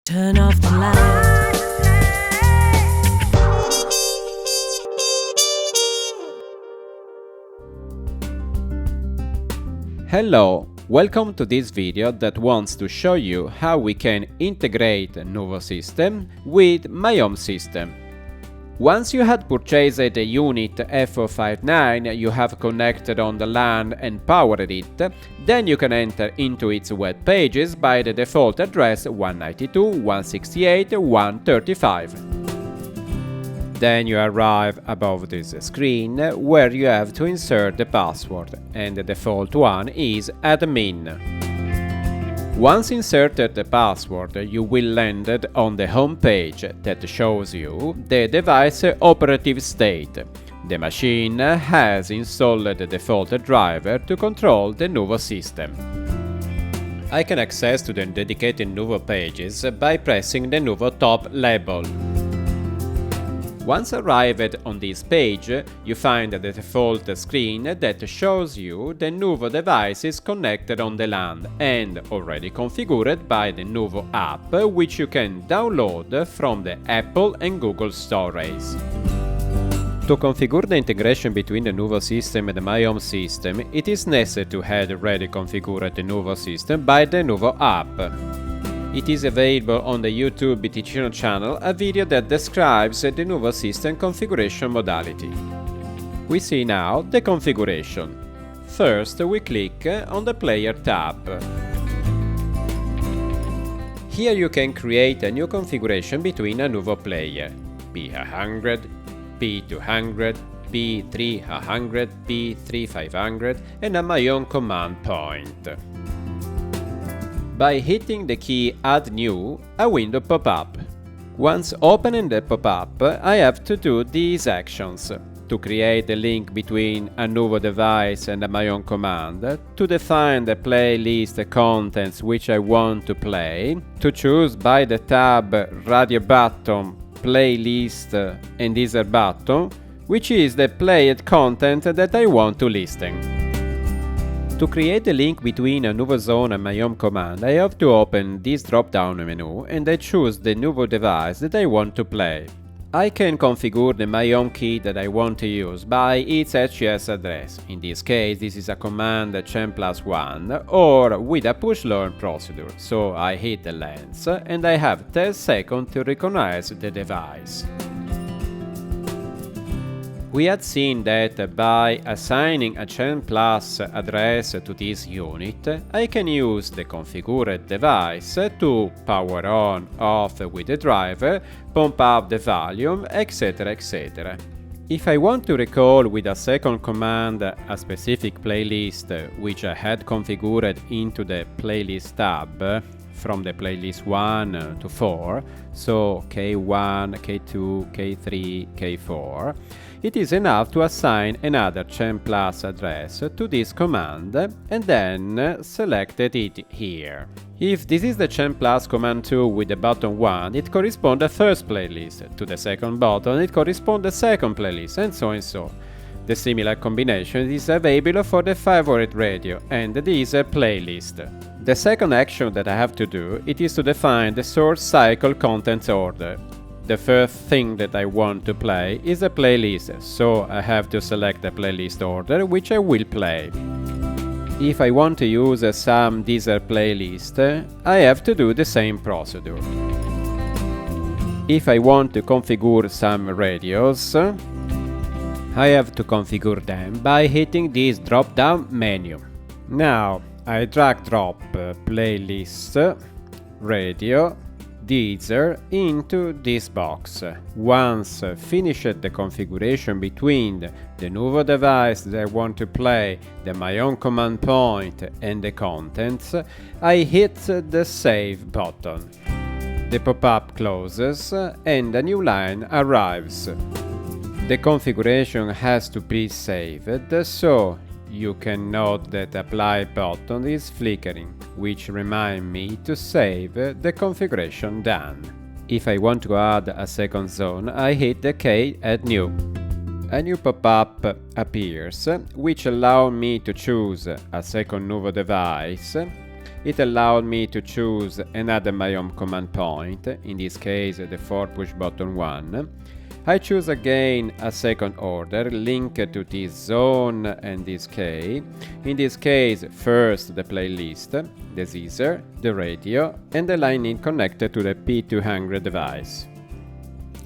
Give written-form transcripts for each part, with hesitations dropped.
Turn off the light. Hello, welcome to this video that wants to show you how we can integrate NuVo system with my home system. Once you had purchased a unit F459 you have connected on the LAN and powered it, then you can enter into its web pages by the default address 192.168.135. Then you arrive above this screen where you have to insert the password, and the default one is admin. Once inserted the password, you will land on the home page that shows you the device operative state. The machine has installed the default driver to control the NuVo system. I can access to the dedicated NuVo pages by pressing the NuVo top label. Once arrived on this page, you find the default screen that shows you the NuVo devices connected on the LAN and already configured by the NuVo app, which you can download from the Apple and Google stores. To configure the integration between the NuVo system and the My Home system, it is necessary to have already configured the NuVo system by the NuVo app. It is available on the YouTube Bticino channel, a video that describes the NuVo system configuration modality. We see now the configuration. First, we click on the Player tab. Here you can create a new configuration between a NuVo player, P100, P200, P300, P3500 and a My Own command point. By hitting the key Add New, a window pop up. Once opening the pop-up, I have to do these actions: to create a link between a NuVo device and a My Own command, to define the playlist contents which I want to play, to choose by the tab Radio button, Playlist and Insert button, which is the played content that I want to listen. To create a link between a NuVo zone and My Home command, I have to open this drop-down menu and I choose the NuVo device that I want to play. I can configure the My Home key that I want to use by its HCS address. In this case, this is a command chain+1 or with a push learn procedure. So I hit the lens and I have 10 seconds to recognize the device. We had seen that by assigning a chain+ address to this unit, I can use the configured device to power on, off with the driver, pump up the volume, etc. etc. If I want to recall with a second command a specific playlist which I had configured into the playlist tab, from the playlist 1 to 4, so K1, K2, K3, K4, it is enough to assign another chain+ address to this command and then select it here. If this is the chain+ command 2 with the button 1, it corresponds the first playlist. To the second button, it corresponds the second playlist, and so and so. The similar combination is available for the favorite radio and this playlist. The second action that I have to do it is to define the source cycle contents order. The first thing that I want to play is a playlist, so I have to select the playlist order which I will play. If I want to use some Deezer playlist, I have to do the same procedure. If I want to configure some radios, I have to configure them by hitting this drop-down menu. Now I drag-drop playlist, radio, Deezer into this box. Once finished the configuration between the NuVo device that I want to play, the My Own command point and the contents, I hit the Save button. The pop-up closes and a new line arrives. The configuration has to be saved, so you can note that the Apply button is flickering, which reminds me to save the configuration done. If I want to add a second zone, I hit the key Add New. A new pop-up appears, which allows me to choose a second NuVo device It allowed me to choose another my own command point, in this case the 4 push button 1. I choose again a second order linked to this zone and this key. In this case, first the playlist, the scissor, the radio, and the line in connected to the P200 device.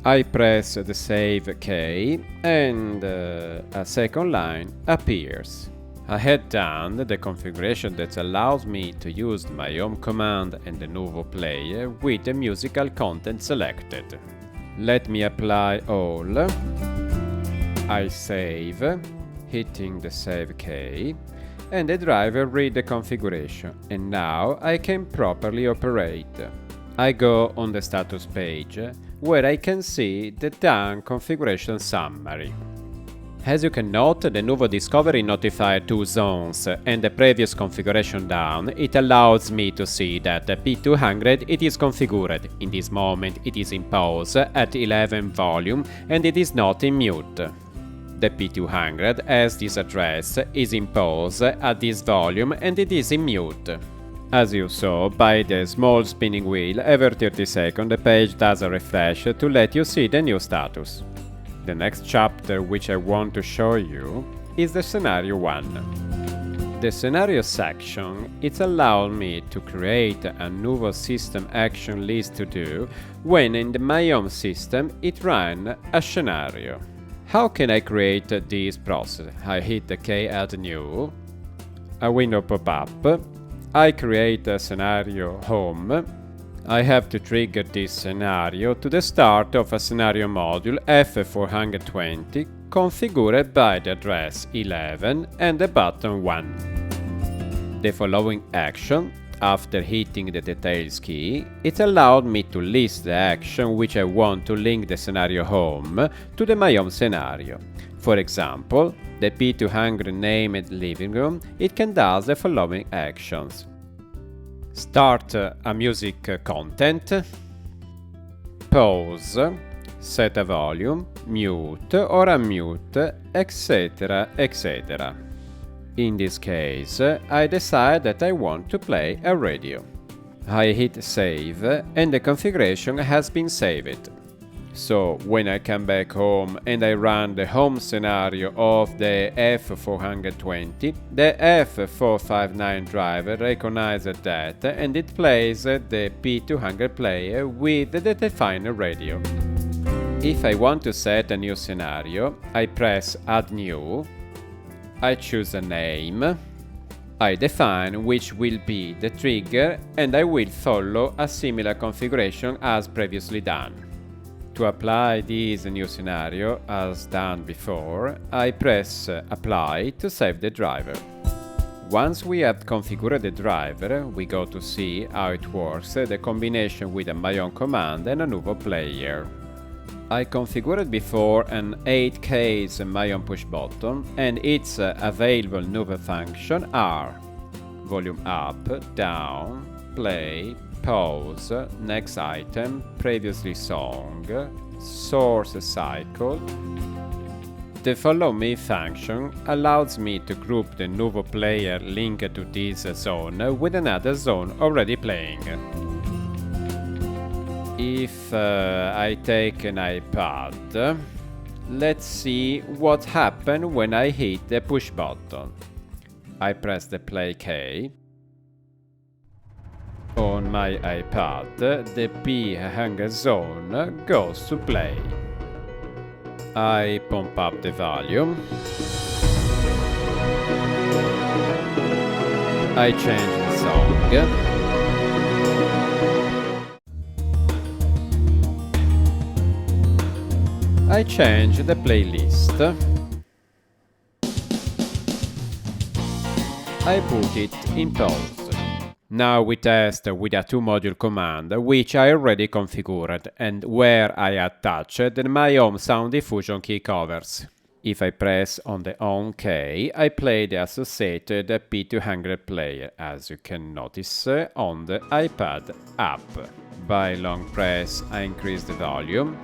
I press the save key and a second line appears. I had done the configuration that allows me to use my home command and the NuVo player with the musical content selected. Let me apply all. I save, hitting the save key, and the driver read the configuration, and now I can properly operate. I go on the status page, where I can see the done configuration summary. As you can note, the NuVo Discovery notified 2 zones, and the previous configuration down, it allows me to see that the P200 it is configured. In this moment it is in pause at 11 volume and it is not in mute. The P200 as this address is in pause at this volume and it is in mute. As you saw by the small spinning wheel, every 30 seconds the page does a refresh to let you see the new status. The next chapter which I want to show you is the scenario 1. The scenario section it allowed me to create a NuVo system action list to do when in my home system it ran a scenario. How can I create this process? I hit the key Add New, a window pop up, I create a scenario home. I have to trigger this scenario to the start of a scenario module F420 configured by the address 11 and the button 1. The following action, after hitting the details key, it allowed me to list the action which I want to link the scenario home to the my home scenario. For example, the P200 named living room, it can do the following actions. Start a music content, pause, set a volume, mute or unmute, etc. etc. In this case, I decide that I want to play a radio. I hit save and the configuration has been saved. So when I come back home and I run the home scenario of the F420, the F459 driver recognizes that and it plays the P200 player with the defined radio. If I want to set a new scenario, I press Add New, I choose a name, I define which will be the trigger and I will follow a similar configuration as previously done. To apply this new scenario, as done before, I press Apply to save the driver. Once we have configured the driver, we go to see how it works, the combination with a my own command and a NuVo player. I configured before an 8K my own push button, and its available NuVo function are volume up, down, play, pause, next item, previously song, source cycle. The follow me function allows me to group the NuVo player linked to this zone with another zone already playing. If I take an iPad, let's see what happens when I hit the push button. I press the play key. On my iPad, the P200 zone goes to play. I pump up the volume. I change the song. I change the playlist. I put it in pause. Now we test with a 2-module command, which I already configured, and where I attached my home sound diffusion key covers. If I press on the on key, I play the associated P200 player, as you can notice on the iPad app. By long press, I increase the volume.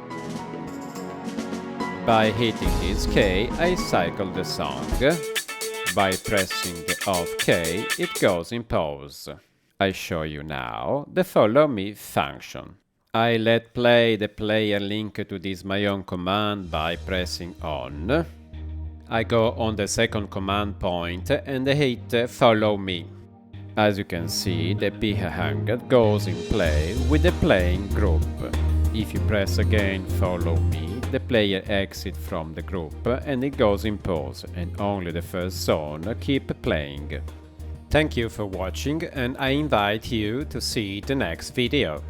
By hitting this key, I cycle the song. By pressing the off key, it goes in pause. I show you now the follow me function. I let play the player link to this my own command by pressing on. I go on the second command point and hit follow me. As you can see, the p-hang goes in play with the playing group. If you press again follow me, the player exits from the group and it goes in pause, and only the first zone keep playing. Thank you for watching, and I invite you to see the next video.